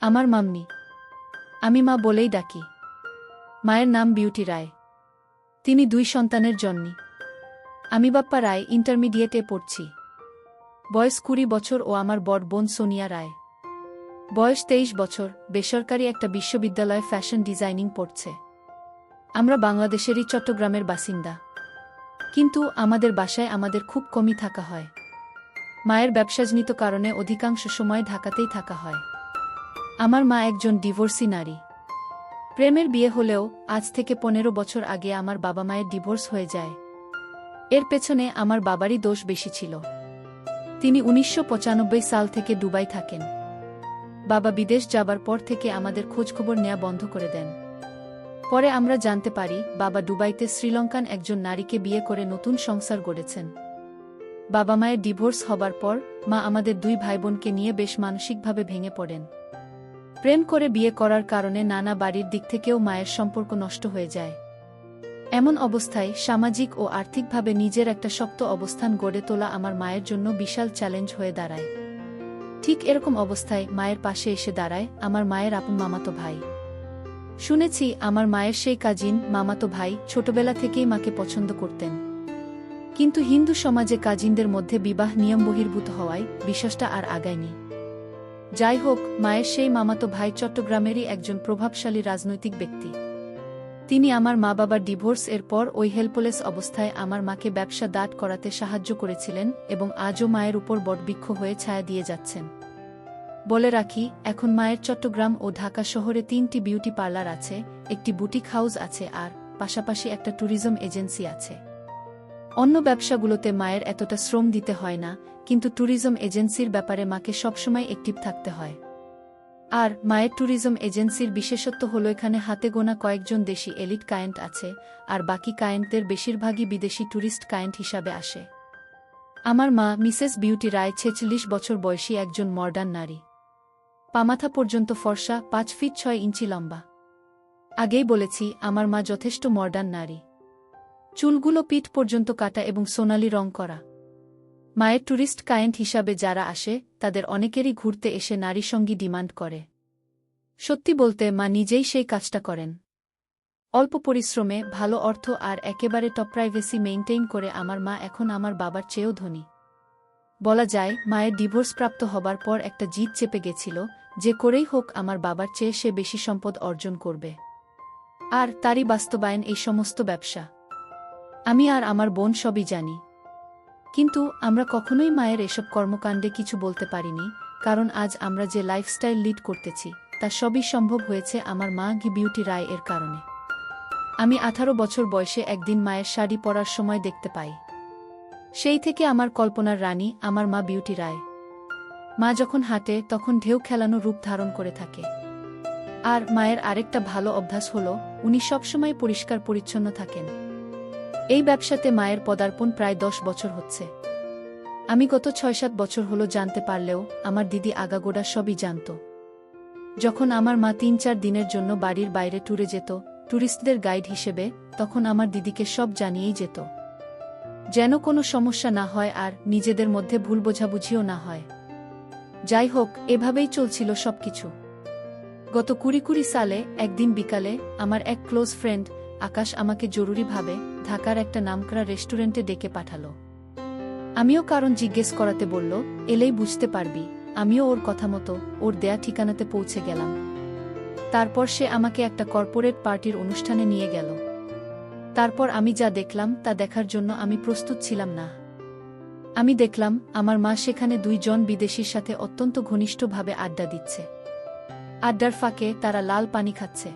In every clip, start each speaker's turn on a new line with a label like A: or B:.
A: আমার মাম্মি। আমি মা বলেই ডাকি। মায়ের নাম বিউটি রায়। তিনি 2 সন্তানের জননী। আমি বাপ্পা রায়, ইন্টারমিডিয়েটে পড়ছি। বয়স 20 বছর ও আমার বড় বোন সোনিয়া রায়। বয়স 23 বছর, বেসরকারি একটা বিশ্ববিদ্যালয়ে ফ্যাশন ডিজাইনিং পড়ছে। আমরা বাংলাদেশেরই চট্টগ্রামের বাসিন্দা। কিন্তু আমাদের বাসায় আমাদের খুব কমই থাকা হয়। মায়ের ব্যবসাজনিত কারণে অধিকাংশ সময় ঢাকাতেই থাকা হয়। আমার মা একজন ডিভোর্সি নারী। প্রেমের বিয়ে হলেও আজ থেকে 15 বছর আগে আমার বাবা মায়ের ডিভোর্স হয়ে যায়। এর পেছনে আমার বাবারই দোষ বেশি ছিল। তিনি 1995 সাল থেকে দুবাই থাকেন। বাবা বিদেশ যাবার পর থেকে আমাদের খোঁজখবর নেওয়া বন্ধ করে দেন। পরে আমরা জানতে পারি বাবা দুবাইতে শ্রীলঙ্কান একজন নারীকে বিয়ে করে নতুন সংসার গড়েছেন। বাবা মায়ের ডিভোর্স হবার পর মা আমাদের 2 ভাইবোনকে নিয়ে বেশ মানসিকভাবে ভেঙে পড়েন। প্রেম করে বিয়ে করার কারণে নানা বাড়ির দিক থেকেও মায়ের সম্পর্ক নষ্ট হয়ে যায়। এমন অবস্থায় সামাজিক ও আর্থিকভাবে নিজের একটা শক্ত অবস্থান গড়ে তোলা আমার মায়ের জন্য বিশাল চ্যালেঞ্জ হয়ে দাঁড়ায়। ঠিক এরকম অবস্থায় মায়ের পাশে এসে দাঁড়ায় আমার মায়ের আপন মামাতো ভাই। শুনেছি আমার মায়ের সেই কাজিন মামাতো ভাই ছোটবেলা থেকেই মাকে পছন্দ করতেন। কিন্তু হিন্দু সমাজে কাজিনদের মধ্যে বিবাহ নিয়ম বহির্ভূত হওয়ায় বিশ্বাসটা আর আগায়নি। যাই হোক, মায়ের সেই মামাতো ভাই চট্টগ্রামেরই একজন প্রভাবশালী রাজনৈতিক ব্যক্তি। তিনি আমার মা বাবার ডিভোর্স এর পর ওই হেল্পলেস অবস্থায় আমার মাকে ব্যবসা দাঁড় করাতে সাহায্য করেছিলেন এবং আজও মায়ের উপর বটবৃক্ষ হয়ে ছায়া দিয়ে যাচ্ছেন। বলে রাখি, এখন মায়ের চট্টগ্রাম ও ঢাকা শহরে 3টি বিউটি পার্লার আছে, একটি বুটিক হাউস আছে আর পাশাপাশি একটা ট্যুরিজম এজেন্সি আছে। অন্য ব্যবসাগুলোতে মায়ের এতটা শ্রম দিতে হয় না, কিন্তু ট্যুরিজম এজেন্সির ব্যাপারে মাকে সবসময় অ্যাক্টিভ থাকতে হয়। আর মায়ের ট্যুরিজম এজেন্সির বিশেষত্ব হলো এখানে হাতে গোনা কয়েকজন দেশি এলিট ক্লায়েন্ট আছে, আর বাকি ক্লায়েন্টদের বেশিরভাগই বিদেশি ট্যুরিস্ট ক্লায়েন্ট হিসাবে আসে। আমার মা মিসেস বিউটি রায় 46 বছর বয়সী একজন মডার্ন নারী। পামাথা পর্যন্ত ফর্সা, 5 ফিট 6 ইঞ্চি লম্বা। আগেই বলেছি আমার মা যথেষ্ট মডার্ন নারী। চুলগুলো পিঠ পর্যন্ত কাটা এবং সোনালি রং করা। মায়ের ট্যুরিস্ট ক্লায়েন্ট হিসাবে যারা আসে তাদের অনেকেরই ঘুরতে এসে নারী সঙ্গী ডিমান্ড করে। সত্যি বলতে মা নিজেই সেই কাজটা করেন। অল্প পরিশ্রমে, ভালো অর্থ আর একেবারে টপ প্রাইভেসি মেইনটেইন করে আমার মা এখন আমার বাবার চেয়েও ধনী। বলা যায় মায়ের ডিভোর্স প্রাপ্ত হবার পর একটা জিদ চেপে গেছিল, যে করেই হোক আমার বাবার চেয়ে সে বেশি সম্পদ অর্জন করবে। আর তারই বাস্তবায়ন এই সমস্ত ব্যবসা। আমি আর আমার বোন সবই জানি। কিন্তু আমরা কখনোই মায়ের এসব কর্মকাণ্ডে কিছু বলতে পারিনি, কারণ আজ আমরা যে লাইফস্টাইল লিড করতেছি তা সবই সম্ভব হয়েছে আমার মা বিউটি রায় এর কারণে। আমি 18 বছর বয়সে একদিন মায়ের শাড়ি পরার সময় দেখতে পাই। সেই থেকে আমার কল্পনার রানী আমার মা বিউটি রায়। মা যখন হাঁটে তখন ঢেউ খেলানো রূপ ধারণ করে থাকে। আর মায়ের আরেকটা ভালো অভ্যাস হলো উনি সবসময় পরিষ্কার পরিচ্ছন্ন থাকেন। এই ব্যবসাতে মায়ের পদার্পণ প্রায় 10 বছর হচ্ছে। আমি গত 6-7 বছর হলো জানতে পারলেও আমার দিদি আগাগোড়া সবই জানত। যখন আমার মা 3-4 দিনের জন্য বাড়ির বাইরে ট্যুরে যেত ট্যুরিস্টদের গাইড হিসেবে, তখন আমার দিদিকে সব জানিয়েই যেত, যেন কোনো সমস্যা না হয় আর নিজেদের মধ্যে ভুল বোঝাবুঝিও না হয়। যাই হোক, এভাবেই চলছিল সবকিছু। গত 2020 সালে একদিন বিকালে আমার এক ক্লোজ ফ্রেন্ড আকাশ আমাকে জরুরিভাবে ঢাকার একটা নামকরা রেস্টুরেন্টে ডেকে পাঠালো। আমিও কারণ জিজ্ঞেস করাতে বলল, এলেই বুঝতে পারবি। আমিও ওর কথা মতো ওর দেয়া ঠিকানাতে পৌঁছে গেলাম। তারপর সে আমাকে একটা কর্পোরেট পার্টির অনুষ্ঠানে নিয়ে গেল। তারপর আমি যা দেখলাম তা দেখার জন্য আমি প্রস্তুত ছিলাম না। আমি দেখলাম আমার মা সেখানে 2 জন বিদেশির সাথে অত্যন্ত ঘনিষ্ঠভাবে আড্ডা দিচ্ছে। আড্ডার ফাঁকে তারা লাল পানি খাচ্ছে।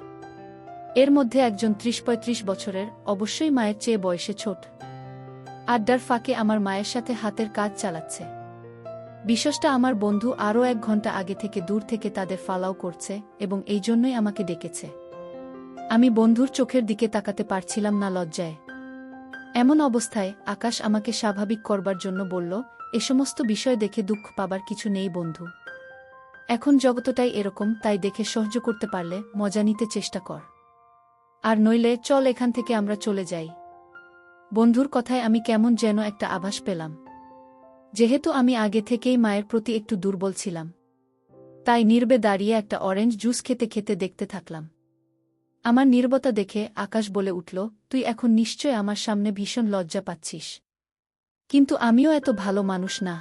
A: এর মধ্যে একজন 30-35 বছরের, অবশ্যই মায়ের চেয়ে বয়সে ছোট। আড্ডার ফাঁকে আমার মায়ের সাথে হাতের কাজ চালাচ্ছে। বিশেষটা আমার বন্ধু আরও 1 ঘন্টা আগে থেকে দূর থেকে তাদের ফলো করছে এবং এই জন্যই আমাকে ডেকেছে। আমি বন্ধুর চোখের দিকে তাকাতে পারছিলাম না লজ্জায়। এমন অবস্থায় আকাশ আমাকে স্বাভাবিক করবার জন্য বলল, এ সমস্ত বিষয় দেখে দুঃখ পাবার কিছু নেই বন্ধু। এখন জগতটাই এরকম, তাই দেখে সহ্য করতে পারলে মজা নিতে চেষ্টা কর। আর নইলে চল এখান থেকে আমরা চলে যাই। বন্ধুর কথায় আমি কেমন যেন একটা আভাস পেলাম। যেহেতু আমি আগে থেকেই মায়ের প্রতি একটু দুর্বল ছিলাম, তাই নীরবে দাঁড়িয়ে একটা অরেঞ্জ জুস খেতে খেতে দেখতে থাকলাম। আমার নীরবতা দেখে আকাশ বলে উঠল, তুই এখন নিশ্চয় আমার সামনে ভীষণ লজ্জা পাচ্ছিস। কিন্তু আমিও এত ভালো মানুষ না।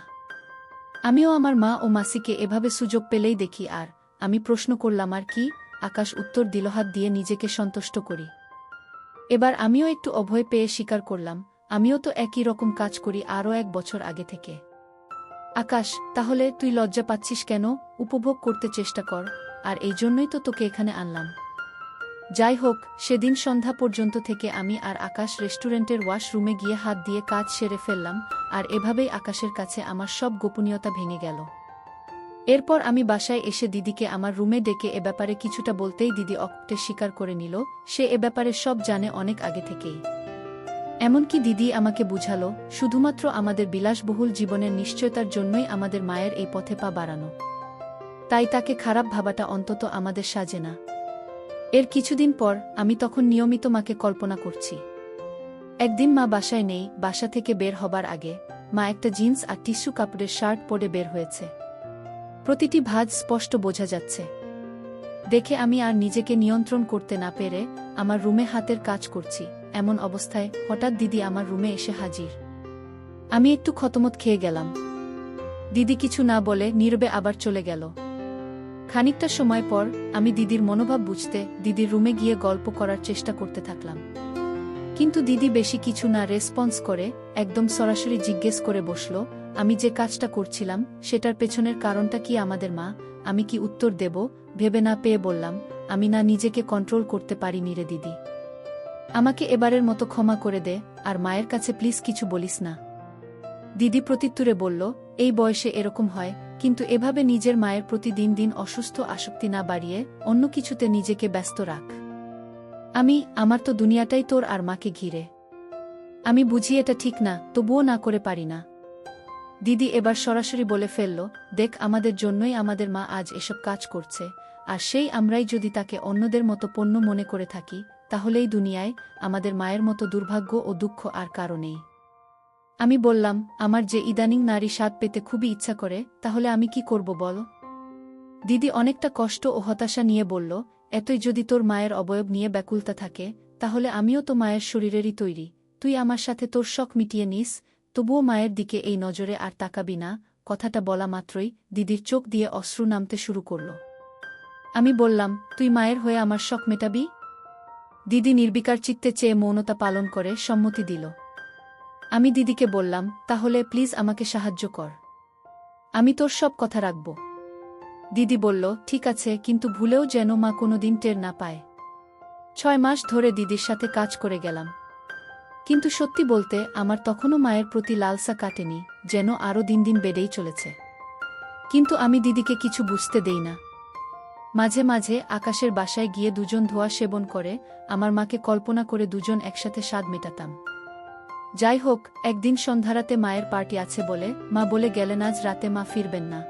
A: আমিও আমার মা ও মাসিকে এভাবে সুযোগ পেলেই দেখি। আর আমি প্রশ্ন করলাম, আর কি? আকাশ উত্তর দিল, হাত দিয়ে নিজেকে সন্তুষ্ট করি। এবার আমিও একটু অভয় পেয়ে স্বীকার করলাম, আমিও তো একই রকম কাজ করি আরও 1 বছর আগে থেকে। আকাশ, তাহলে তুই লজ্জা পাচ্ছিস কেন? উপভোগ করতে চেষ্টা কর। আর এই জন্যই তো তোকে এখানে আনলাম। যাই হোক, সেদিন সন্ধ্যা পর্যন্ত থেকে আমি আর আকাশ রেস্টুরেন্টের ওয়াশরুমে গিয়ে হাত দিয়ে কাজ সেরে ফেললাম। আর এভাবেই আকাশের কাছে আমার সব গোপনীয়তা ভেঙে গেল। এরপর আমি বাসায় এসে দিদিকে আমার রুমে ডেকে এ ব্যাপারে কিছুটা বলতেই দিদি অকপটে স্বীকার করে নিল, সে এ ব্যাপারে সব জানে অনেক আগে থেকেই। এমনকি দিদি আমাকে বুঝালো, শুধুমাত্র আমাদের বিলাসবহুল জীবনের নিশ্চয়তার জন্যই আমাদের মায়ের এই পথে পা বাড়ানো। তাই তাকে খারাপ ভাবাটা অন্তত আমাদের সাজে না। এর কিছুদিন পর আমি তখন নিয়মিত মাকে কল্পনা করছি। একদিন মা বাসায় নেই। বাসা থেকে বের হবার আগে মা একটা জিন্স আর টিস্যু কাপড়ের শার্ট পরে বের হয়েছে। প্রতিটি ভাঁজ স্পষ্ট বোঝা যাচ্ছে। দেখে আমি আর নিজেকে নিয়ন্ত্রণ করতে না পেরে আমার রুমে হাতের কাজ করছি। এমন অবস্থায় হঠাৎ দিদি আমার রুমে এসে হাজির। আমি একটু খতমত খেয়ে গেলাম। দিদি কিছু না বলে নীরবে আবার চলে গেল। খানিকটা সময় পর আমি দিদির মনোভাব বুঝতে দিদির রুমে গিয়ে গল্প করার চেষ্টা করতে থাকলাম। কিন্তু দিদি বেশি কিছু না রেসপন্স করে একদম সরাসরি জিজ্ঞেস করে বসল, আমি যে কাজটা করছিলাম সেটার পেছনের কারণটা কি আমাদের মা? আমি কি উত্তর দেব ভেবে না পেয়ে বললাম, আমি না নিজেকে কন্ট্রোল করতে পারিনি রে দিদি। আমাকে এবারের মতো ক্ষমা করে দে, আর মায়ের কাছে প্লিজ কিছু বলিস না। দিদি প্রত্যুত্তরে বলল, এই বয়সে এরকম হয়, কিন্তু এভাবে নিজের মায়ের প্রতি দিন দিন অসুস্থ আসক্তি না বাড়িয়ে অন্য কিছুতে নিজেকে ব্যস্ত রাখ। আমার তো দুনিয়াটাই তোর আর মাকে ঘিরে। আমি বুঝি এটা ঠিক না, তবুও না করে পারি না। দিদি এবার সরাসরি বলে ফেলল, দেখ, আমাদের জন্যই আমাদের মা আজ এসব কাজ করছে। আর সেই আমরাই যদি তাকে অন্যদের মতো পণ্য মনে করে থাকি, তাহলেই দুনিয়ায় আমাদের মায়ের মতো দুর্ভাগ্য ও দুঃখ আর কারো নেই। আমি বললাম, আমার যে ইদানিং নারী স্বাদ পেতে খুবই ইচ্ছা করে, তাহলে আমি কি করব বল? দিদি অনেকটা কষ্ট ও হতাশা নিয়ে বলল, এতই যদি তোর মায়ের অবয়ব নিয়ে ব্যাকুলতা থাকে, তাহলে আমিও তো মায়ের শরীরেরই তৈরি। তুই আমার সাথে তোর শখ মিটিয়ে নিস, তবুও মায়ের দিকে এই নজরে আর তাকাবি না। কথাটা বলা মাত্রই দিদির চোখ দিয়ে অশ্রু নামতে শুরু করল। আমি বললাম, তুই মায়ের হয়ে আমার শখ মেটাবি? দিদি নির্বিকার চিত্তে চেয়ে মৌনতা পালন করে সম্মতি দিল। আমি দিদিকে বললাম, তাহলে প্লিজ আমাকে সাহায্য কর। আমি তোর সব কথা রাখব। দিদি বলল, ঠিক আছে, কিন্তু ভুলেও যেন মা কোনোদিন টের না পায়। 6 মাস ধরে দিদির সাথে কাজ করে গেলাম। কিন্তু সত্যি বলতে আমার তখনও মায়ের প্রতি লালসা কাটেনি, যেন আরও দিন দিন বেড়েই চলেছে। কিন্তু আমি দিদিকে কিছু বুঝতে দেই না। মাঝে মাঝে আকাশের বাসায় গিয়ে দুজন ধোয়া সেবন করে আমার মাকে কল্পনা করে দুজন একসাথে স্বাদ মেটাতাম। যাই হোক, একদিন সন্ধ্যারাতে মায়ের পার্টি আছে বলে মা বলে গেলেন আজ রাতে মা ফিরবেন না,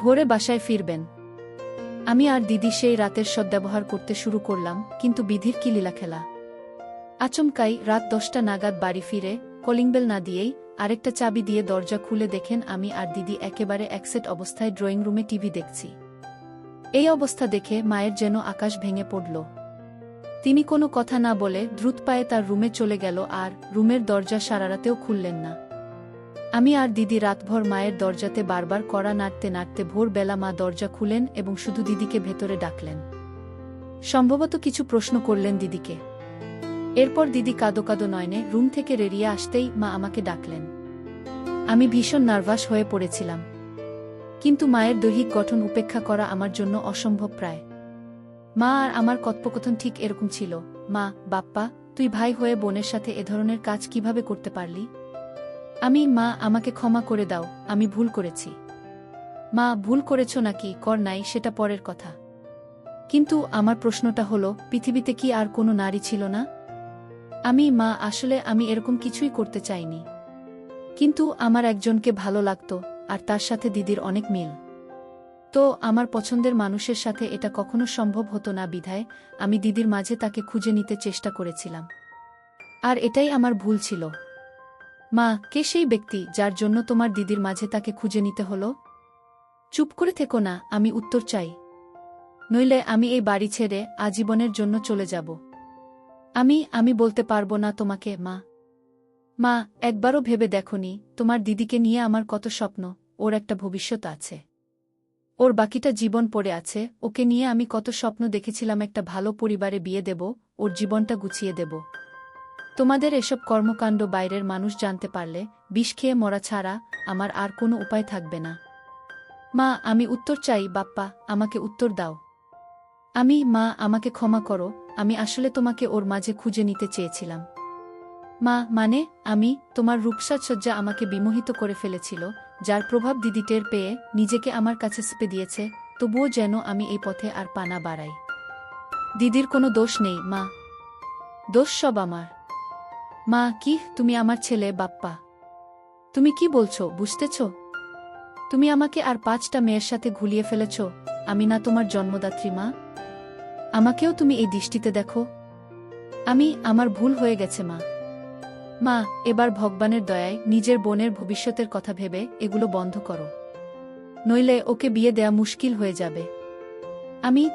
A: ভোরে বাসায় ফিরবেন। আমি আর দিদি সেই রাতের সদ্ব্যবহার করতে শুরু করলাম, কিন্তু বিধির কি লীলাখেলা! আচমকাই রাত 10টা নাগাদ বাড়ি ফিরে কলিংবেল না দিয়েই আরেকটা চাবি দিয়ে দরজা খুলে দেখেন আমি আর দিদি একেবারে একসেট অবস্থায় ড্রয়িং রুমে টিভি দেখছি। এই অবস্থা দেখে মায়ের যেন আকাশ ভেঙে পড়ল। তিনি কোনো কথা না বলে দ্রুত পায়ে তার রুমে চলে গেল আর রুমের দরজা সারারাতেও খুললেন না। আমি আর দিদি রাতভর মায়ের দরজাতে বারবার কড়া নাড়তে নাড়তে ভোরবেলা মা দরজা খুলেন এবং শুধু দিদিকে ভেতরে ডাকলেন। সম্ভবত কিছু প্রশ্ন করলেন দিদিকে। এরপর দিদি কাঁদো কাঁদো নয়নে রুম থেকে বেরিয়ে আসতেই মা আমাকে ডাকলেন। আমি ভীষণ নার্ভাস হয়ে পড়েছিলাম, কিন্তু মায়ের দৈহিক গঠন উপেক্ষা করা আমার জন্য অসম্ভব প্রায়। মা আর আমার কথোপকথন ঠিক এরকম ছিল, মা, বাপ্পা, তুই ভাই হয়ে বোনের সাথে এ ধরনের কাজ কিভাবে করতে পারলি? মা, আমাকে ক্ষমা করে দাও, আমি ভুল করেছি। মা, ভুল করেছ নাকি কর নাই সেটা পরের কথা, কিন্তু আমার প্রশ্নটা হলো, পৃথিবীতে কি আর কোনো নারী ছিল না? মা, আসলে আমি এরকম কিছুই করতে চাইনি, কিন্তু আমার একজনকে ভালো লাগতো আর তার সাথে দিদির অনেক মিল। তো আমার পছন্দের মানুষের সাথে এটা কখনো সম্ভব হতো না বিধায় আমি দিদির মাঝে তাকে খুঁজে নিতে চেষ্টা করেছিলাম। আর এটাই আমার ভুল ছিল। মা, কে সেই ব্যক্তি যার জন্য তোমার দিদির মাঝে তাকে খুঁজে নিতে হলো? চুপ করে থেকো না, আমি উত্তর চাই। নইলে আমি এই বাড়ি ছেড়ে আজীবনের জন্য চলে যাব। আমি বলতে পারবো না তোমাকে মা। মা, একবারও ভেবে দেখোনি তোমার দিদিকে নিয়ে আমার কত স্বপ্ন, ওর একটা ভবিষ্যৎ আছে। ওর বাকিটা জীবন পড়ে আছে, ওকে নিয়ে আমি কত স্বপ্ন দেখেছিলাম, একটা ভালো পরিবারে বিয়ে দেব, ওর জীবনটা গুছিয়ে দেব। তোমাদের এসব কর্মকাণ্ড বাইরের মানুষ জানতে পারলে বিষ খেয়ে মরা ছাড়া আমার আর কোনো উপায় থাকবে না। মা, আমি উত্তর চাই বাপ্পা, আমাকে উত্তর দাও। মা, আমাকে ক্ষমা করো, আমি আসলে তোমাকে ওর মাঝে খুঁজে নিতে চেয়েছিলাম। মা, মানে তোমার রূপসাজসজ্জা আমাকে বিমোহিত করে ফেলেছিল, যার প্রভাব দিদি টের পেয়ে নিজেকে আমার কাছে স্পে দিয়েছে, তবুও যেন আমি এই পথে আর পা না বাড়াই। দিদির কোনো দোষ নেই মা, দোষ সব আমার। মা, কি তুমি আমার ছেলে বাপ্পা? তুমি কি বলছো বুঝতেছ? তুমি আমাকে আর 5টা মেয়ের সাথে ঘুলিয়ে ফেলেছ। আমি না তোমার জন্মদাত্রী মা? আমাকেও তুমি এই দৃষ্টিতে দেখো। আমার ভুল হয়ে গেছে মা। মা, এবার ভগবানের দয়ায় নিজের বোনের ভবিষ্যতের কথা ভেবে এগুলো বন্ধ করো, নইলে ওকে বিয়ে দেয়া মুশকিল হয়ে যাবে।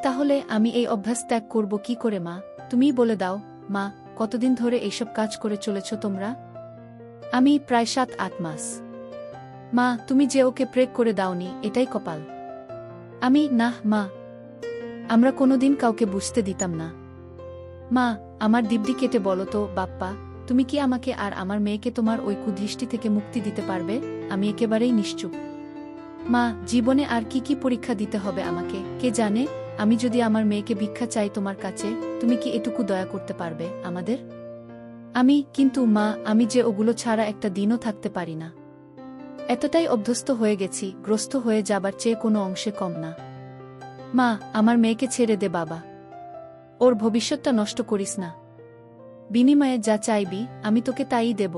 A: তাহলে আমি এই অভ্যাস ত্যাগ করব কি করে মা? তুমিই বলে দাও মা, কতদিন ধরে এইসব কাজ করে চলেছ তোমরা? প্রায় 7-8 মাস। মা, তুমি যে ওকে প্রেগ করে দাওনি এটাই কপাল। না মা, আমরা কোনোদিন কাউকে বুঝতে দিতাম না। মা, আমার দিব্যি কেটে বলো তো বাপ্পা, তুমি কি আমাকে আর আমার মেয়েকে তোমার ওই কুদৃষ্টি থেকে মুক্তি দিতে পারবে? আমি একেবারেই নিশ্চুপ। মা, জীবনে আর কি কি পরীক্ষা দিতে হবে আমাকে কে জানে। আমি যদি আমার মেয়েকে ভিক্ষা চাই তোমার কাছে, তুমি কি এটুকু দয়া করতে পারবে আমাদের? কিন্তু মা, আমি যে ওগুলো ছাড়া একটা দিনও থাকতে পারি না। এতটাই অভ্যস্ত হয়ে গেছি, গ্রস্ত হয়ে যাবার চেয়ে কোনো অংশে কম না। মা, আমার মেয়েকে ছেড়ে দে বাবা, ওর ভবিষ্যৎটা নষ্ট করিস না। বিনিময়ে যা চাইবি আমি তোকে তাই দেব।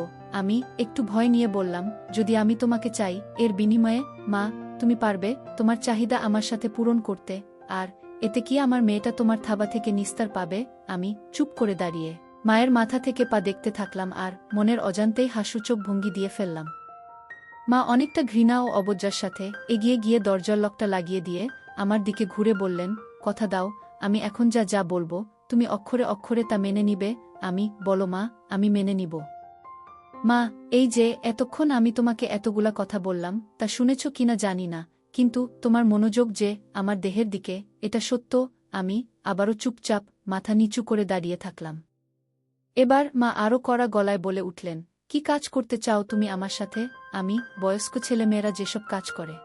A: একটু ভয় নিয়ে বললাম, যদি আমি তোমাকে চাই, এর বিনিময়ে মা তুমি পারবে তোমার চাহিদা আমার সাথে পূরণ করতে? আর এতে কি আমার মেয়েটা তোমার থাবা থেকে নিস্তার পাবে? আমি চুপ করে দাঁড়িয়ে মায়ের মাথা থেকে পা দেখতে থাকলাম, আর মনের অজান্তেই হাসুচোখ ভঙ্গি দিয়ে ফেললাম। মা অনেকটা ঘৃণা ও অবজ্ঞার সাথে এগিয়ে গিয়ে দরজার লকটা লাগিয়ে দিয়ে আমার দিকে ঘুরে বললেন, কথা দাও আমি এখন যা যা বলবো তুমি অক্ষরে অক্ষরে তা মেনে নিবে। বলো মা, আমি মেনে নিব। মা, এই যে এতক্ষণ আমি তোমাকে এতগুলা কথা বললাম, তা শুনেছ কিনা জানি না, কিন্তু তোমার মনোযোগ যে আমার দেহের দিকে, এটা সত্য। আবারও চুপচাপ মাথা নিচু করে দাঁড়িয়ে থাকলাম। এবার মা আরও কড়া গলায় বলে উঠলেন, কি কাজ করতে চাও তুমি আমার সাথে? বয়স্ক ছেলেমেয়েরা যেসব কাজ করে।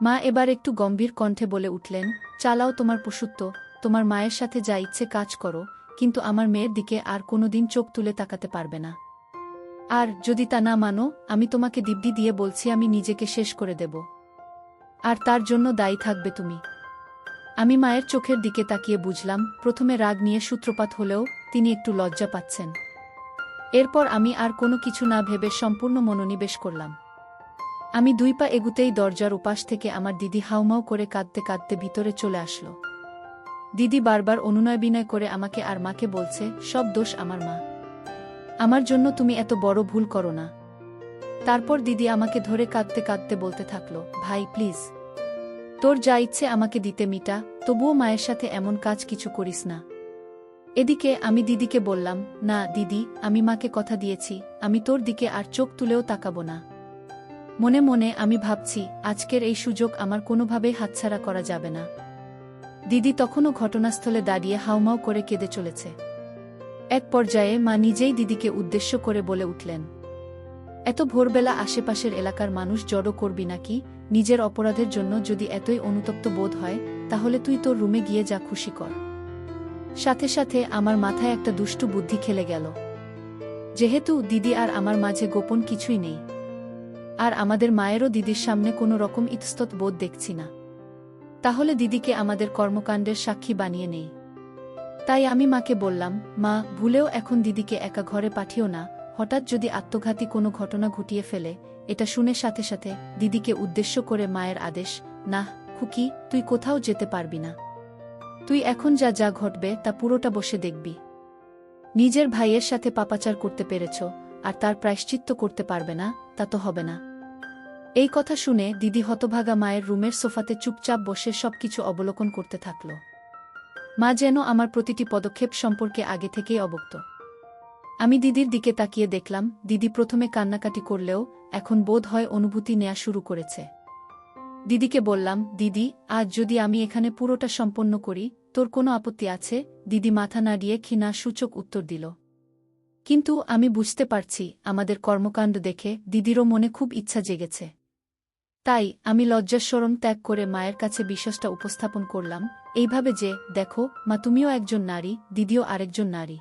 A: মা এবার একটু গম্ভীর কণ্ঠে বলে উঠলেন, চালাও তোমার পশুত্ব, তোমার মায়ের সাথে যা ইচ্ছে কাজ করো, কিন্তু আমার মেয়ের দিকে আর কোনোদিন চোখ তুলে তাকাতে পারবে না। আর যদি তা না মানো, আমি তোমাকে দিব্যি দিয়ে বলছি আমি নিজেকে শেষ করে দেব। আর তার জন্য দায়ী থাকবে তুমি। মায়ের চোখের দিকে তাকিয়ে বুঝলাম, প্রথমে রাগ নিয়ে সূত্রপাত হলেও তিনি একটু লজ্জা পাচ্ছেন। এরপর আমি আর কোনো কিছু না ভেবে সম্পূর্ণ মনোনিবেশ করলাম। 2 পা এগুতেই দরজার উপাস থেকে আমার দিদি হাউমাউ করে কাঁদতে কাঁদতে ভিতরে চলে আসলো। দিদি বারবার অনুনয় বিনয় করে আমাকে আর মাকে বলছে, সব দোষ আমার মা, আমার জন্য তুমি এত বড় ভুল করো না। তারপর দিদি আমাকে ধরে কাঁদতে কাঁদতে বলতে থাকলো, ভাই প্লিজ, তোর যা ইচ্ছে আমাকে দিতে মিটা, তবুও মায়ের সাথে এমন কাজ কিছু করিস না। এদিকে আমি দিদিকে বললাম, না দিদি, আমি মাকে কথা দিয়েছি, আমি তোর দিকে আর চোখ তুলেও তাকাবো না। মনে মনে আমি ভাবছি, আজকের এই সুযোগ আমার কোনোভাবেই হাতছাড়া করা যাবে না। দিদি তখনও ঘটনাস্থলে দাঁড়িয়ে হাউমাউ করে কেঁদে চলেছে। এক পর্যায়ে মা নিজেই দিদিকে উদ্দেশ্য করে বলে উঠলেন, এত ভোরবেলা আশেপাশের এলাকার মানুষ জড়ো করবি নাকি? নিজের অপরাধের জন্য যদি এতই অনুতপ্ত বোধ হয়, তাহলে তুই তোর রুমে গিয়ে যা খুশি কর। সাথে সাথে আমার মাথায় একটা দুষ্টু বুদ্ধি খেলে গেল। যেহেতু দিদি আর আমার মাঝে গোপন কিছুই নেই, আর আমাদের মায়েরও দিদির সামনে কোনো রকম ইতস্তত বোধ দেখছি না, তাহলে দিদিকে আমাদের কর্মকাণ্ডের সাক্ষী বানিয়ে নেই। তাই আমি মাকে বললাম, মা ভুলেও এখন দিদিকে একা ঘরে পাঠিও না, হঠাৎ যদি আত্মঘাতী কোনো ঘটনা ঘটিয়ে ফেলে। এটা শুনে সাথে সাথে দিদিকে উদ্দেশ্য করে মায়ের আদেশ, না খুকি, তুই কোথাও যেতে পারবি না। তুই এখন যা যা ঘটবে তা পুরোটা বসে দেখবি। নিজের ভাইয়ের সাথে পাপাচার করতে পেরেছ, আর তার প্রায়শ্চিত্ত করতে পারবে না, তা তো হবে না। এই কথা শুনে দিদি হতভাগা মায়ের রুমের সোফাতে চুপচাপ বসে সবকিছু অবলোকন করতে থাকল। মা যেন আমার প্রতিটি পদক্ষেপ সম্পর্কে আগে থেকেই অবগত। আমি দিদির দিকে তাকিয়ে দেখলাম, দিদি প্রথমে কান্নাকাটি করলেও এখন বোধ হয় অনুভূতি নেয়া শুরু করেছে। দিদিকে বললাম, দিদি, আজ যদি আমি এখানে পুরোটা সম্পন্ন করি, তোর কোনো আপত্তি আছে? দিদি মাথা নাড়িয়ে ক্ষীণা সূচক উত্তর দিল। কিন্তু আমি বুঝতে পারছি, আমাদের কর্মকাণ্ড দেখে দিদিরও মনে খুব ইচ্ছা জেগেছে। তাই আমি লজ্জাশরম ত্যাগ করে মায়ের কাছে বিষয়টা উপস্থাপন করলাম, এইভাবে যে, দেখো মা, তুমিও একজন নারী, দিদিও আরেকজন নারী।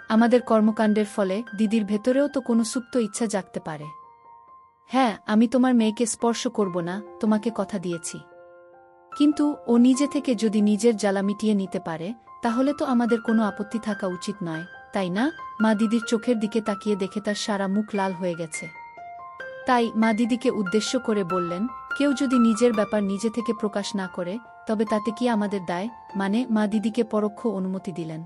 A: আমাদের কর্মকাণ্ডের ফলে দিদির ভেতরেও তো কোনো সুপ্ত ইচ্ছা জাগতে পারে। হ্যাঁ, আমি তোমার মেয়েকে স্পর্শ করব না, তোমাকে কথা দিয়েছি। কিন্তু ও নিজে থেকে যদি নিজের জ্বালা মিটিয়ে নিতে পারে, তাহলে তো আমাদের কোনো আপত্তি থাকা উচিত নয়, তাই না? মা দিদির চোখের দিকে তাকিয়ে দেখে তার সারা মুখ লাল হয়ে গেছে। তাই মা দিদিকে উদ্দেশ্য করে বললেন, কেউ যদি নিজের ব্যাপার নিজে থেকে প্রকাশ না করে, তবে তাতে কি আমাদের দায়? মানে, মা দিদিকে পরোক্ষ অনুমতি দিলেন।